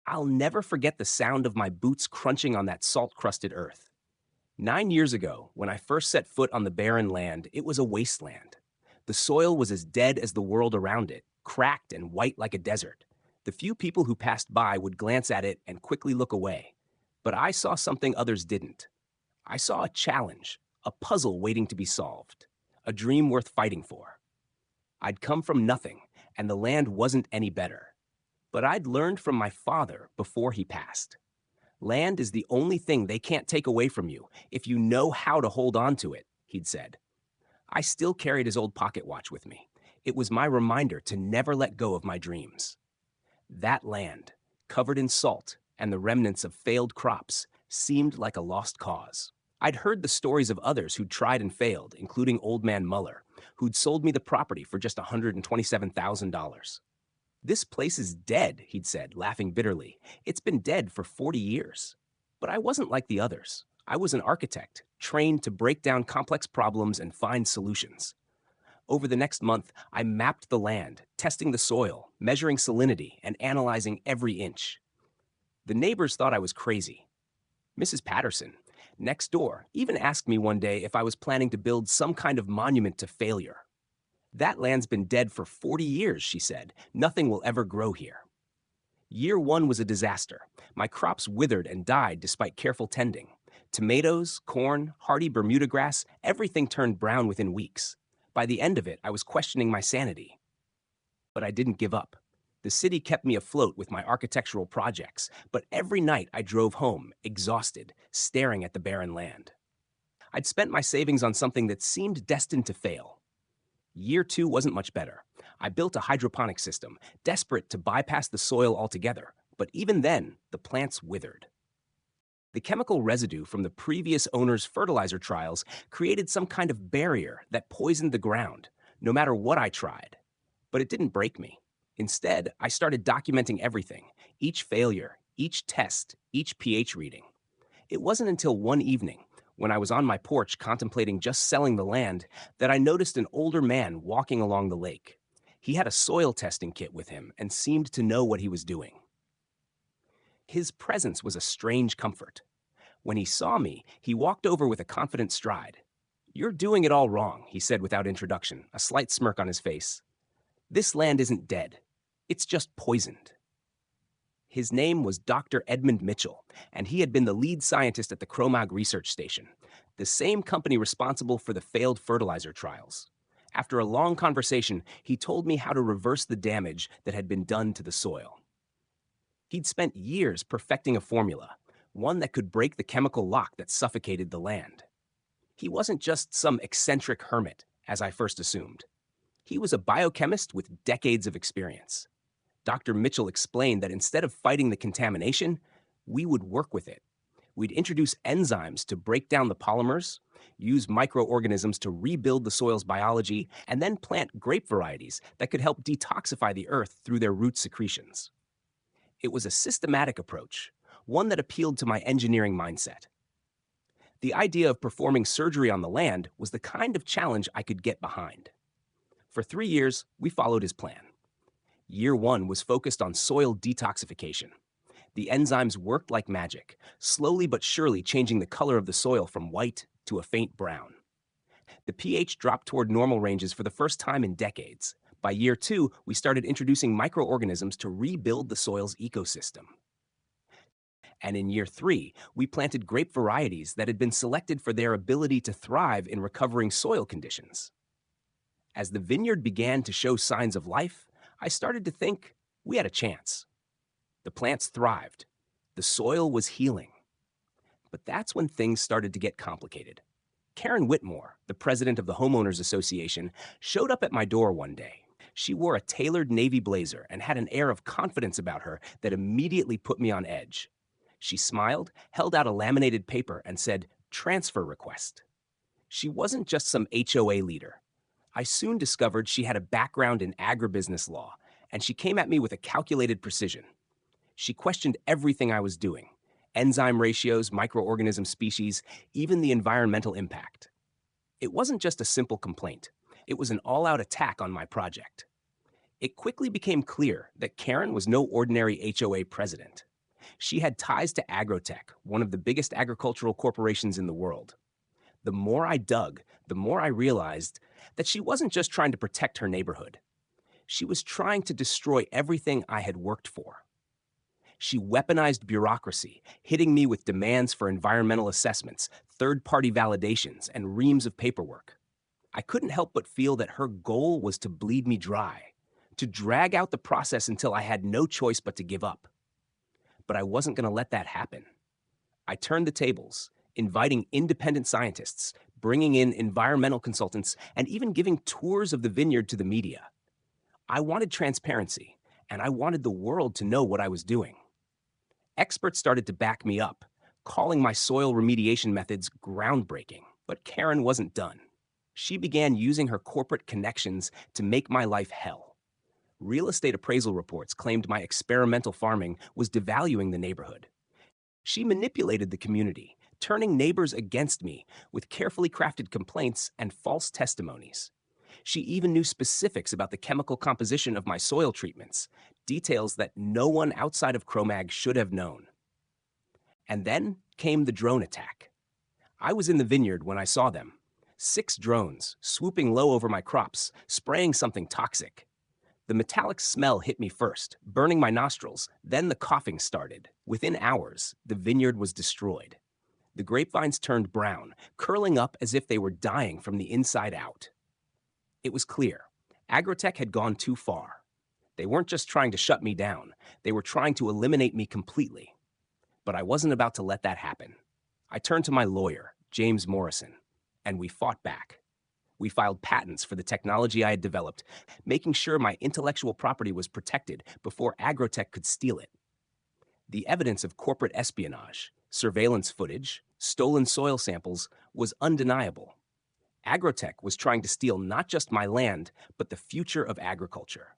I'll never forget the sound of my boots crunching on that salt-crusted earth. 9 years ago, when I first set foot on the barren land, it was a wasteland. The soil was as dead as the world around it, cracked and white like a desert. The few people who passed by would glance at it and quickly look away. But I saw something others didn't. I saw a challenge, a puzzle waiting to be solved, a dream worth fighting for. I'd come from nothing, and the land wasn't any better. But I'd learned from my father before he passed. Land is the only thing they can't take away from you if you know how to hold on to it, he'd said. I still carried his old pocket watch with me. It was my reminder to never let go of my dreams. That land, covered in salt and the remnants of failed crops, seemed like a lost cause. I'd heard the stories of others who'd tried and failed, including Old Man Muller, who'd sold me the property for just $127,000. This place is dead, he'd said, laughing bitterly. It's been dead for 40 years. But I wasn't like the others. I was an architect, trained to break down complex problems and find solutions. Over the next month, I mapped the land, testing the soil, measuring salinity, and analyzing every inch. The neighbors thought I was crazy. Mrs. Patterson, next door, even asked me one day if I was planning to build some kind of monument to failure. That land's been dead for 40 years, she said. Nothing will ever grow here. Year 1 was a disaster. My crops withered and died despite careful tending. Tomatoes, corn, hardy Bermuda grass, everything turned brown within weeks. By the end of it, I was questioning my sanity. But I didn't give up. The city kept me afloat with my architectural projects, but every night I drove home, exhausted, staring at the barren land. I'd spent my savings on something that seemed destined to fail. Year 2 wasn't much better. I built a hydroponic system, desperate to bypass the soil altogether, but even then, the plants withered. The chemical residue from the previous owner's fertilizer trials created some kind of barrier that poisoned the ground, no matter what I tried. But it didn't break me. Instead, I started documenting everything, each failure, each test, each pH reading. It wasn't until one evening, when I was on my porch contemplating just selling the land, that I noticed an older man walking along the lake. He had a soil testing kit with him and seemed to know what he was doing. His presence was a strange comfort. When he saw me, he walked over with a confident stride. "You're doing it all wrong," he said without introduction, a slight smirk on his face. "This land isn't dead. It's just poisoned." His name was Dr. Edmund Mitchell, and he had been the lead scientist at the Cro-Mag Research Station, the same company responsible for the failed fertilizer trials. After a long conversation, he told me how to reverse the damage that had been done to the soil. He'd spent years perfecting a formula, one that could break the chemical lock that suffocated the land. He wasn't just some eccentric hermit, as I first assumed. He was a biochemist with decades of experience. Dr. Mitchell explained that instead of fighting the contamination, we would work with it. We'd introduce enzymes to break down the polymers, use microorganisms to rebuild the soil's biology, and then plant grape varieties that could help detoxify the earth through their root secretions. It was a systematic approach, one that appealed to my engineering mindset. The idea of performing surgery on the land was the kind of challenge I could get behind. For 3 years, we followed his plan. Year 1 was focused on soil detoxification. The enzymes worked like magic, slowly but surely changing the color of the soil from white to a faint brown. The pH dropped toward normal ranges for the first time in decades. By year 2, we started introducing microorganisms to rebuild the soil's ecosystem. And in year 3, we planted grape varieties that had been selected for their ability to thrive in recovering soil conditions. As the vineyard began to show signs of life, I started to think we had a chance. The plants thrived. The soil was healing. But that's when things started to get complicated. Karen Whitmore, the president of the Homeowners Association, showed up at my door one day. She wore a tailored navy blazer and had an air of confidence about her that immediately put me on edge. She smiled, held out a laminated paper, and said, "Transfer request." She wasn't just some HOA leader. I soon discovered she had a background in agribusiness law, and she came at me with a calculated precision. She questioned everything I was doing: enzyme ratios, microorganism species, even the environmental impact. It wasn't just a simple complaint. It was an all-out attack on my project. It quickly became clear that Karen was no ordinary HOA president. She had ties to Agrotech, one of the biggest agricultural corporations in the world. The more I dug, the more I realized that she wasn't just trying to protect her neighborhood. She was trying to destroy everything I had worked for. She weaponized bureaucracy, hitting me with demands for environmental assessments, third-party validations, and reams of paperwork. I couldn't help but feel that her goal was to bleed me dry, to drag out the process until I had no choice but to give up. But I wasn't going to let that happen. I turned the tables, inviting independent scientists, bringing in environmental consultants, and even giving tours of the vineyard to the media. I wanted transparency, and I wanted the world to know what I was doing. Experts started to back me up, calling my soil remediation methods groundbreaking. But Karen wasn't done. She began using her corporate connections to make my life hell. Real estate appraisal reports claimed my experimental farming was devaluing the neighborhood. She manipulated the community, turning neighbors against me with carefully crafted complaints and false testimonies. She even knew specifics about the chemical composition of my soil treatments, details that no one outside of Cro-Mag should have known. And then came the drone attack. I was in the vineyard when I saw them. 6 drones, swooping low over my crops, spraying something toxic. The metallic smell hit me first, burning my nostrils, then the coughing started. Within hours, the vineyard was destroyed. The grapevines turned brown, curling up as if they were dying from the inside out. It was clear. Agrotech had gone too far. They weren't just trying to shut me down. They were trying to eliminate me completely. But I wasn't about to let that happen. I turned to my lawyer, James Morrison, and we fought back. We filed patents for the technology I had developed, making sure my intellectual property was protected before Agrotech could steal it. The evidence of corporate espionage, surveillance footage, stolen soil samples was undeniable. Agrotech was trying to steal not just my land, but the future of agriculture.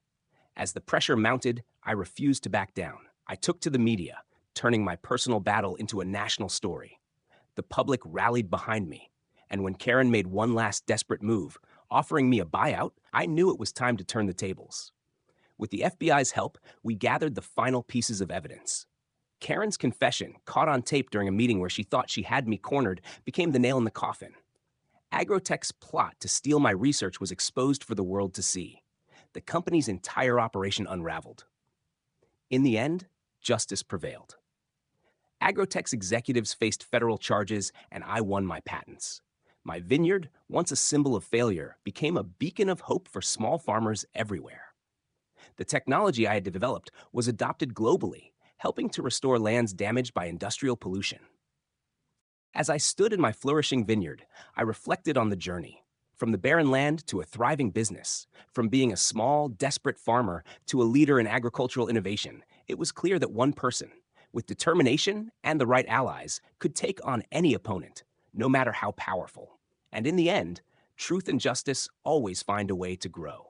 As the pressure mounted, I refused to back down. I took to the media, turning my personal battle into a national story. The public rallied behind me, and when Karen made one last desperate move, offering me a buyout, I knew it was time to turn the tables. With the FBI's help, we gathered the final pieces of evidence. Karen's confession, caught on tape during a meeting where she thought she had me cornered, became the nail in the coffin. Agrotech's plot to steal my research was exposed for the world to see. The company's entire operation unraveled. In the end, justice prevailed. Agrotech's executives faced federal charges, and I won my patents. My vineyard, once a symbol of failure, became a beacon of hope for small farmers everywhere. The technology I had developed was adopted globally, helping to restore lands damaged by industrial pollution. As I stood in my flourishing vineyard, I reflected on the journey. From the barren land to a thriving business, from being a small, desperate farmer to a leader in agricultural innovation, it was clear that one person, with determination and the right allies, could take on any opponent, no matter how powerful. And in the end, truth and justice always find a way to grow.